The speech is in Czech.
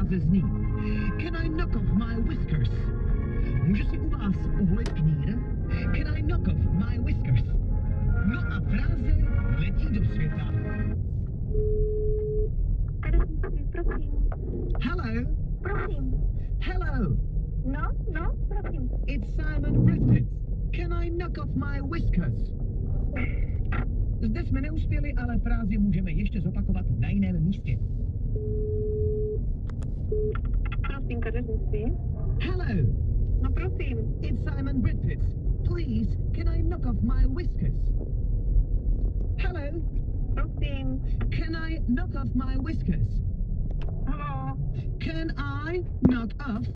fráze zní Can I knock off my whiskers? Můžu si u vás oholit knír? Can I knock off my whiskers? No a fráze letí do světa. Prosím. Hello? Prosím. Hello? No, prosím. It's Simon Griffiths. Can I knock off my whiskers? Zde jsme neuspěli, ale frázi můžeme ještě zopakovat na jiném místě. Prosím, kadeřnictví. Hello? No prosím. It's Simon Griffiths. Please, can I knock off my whiskers? Hello? Prosím. Can I knock off my whiskers? Halo. Can I knock off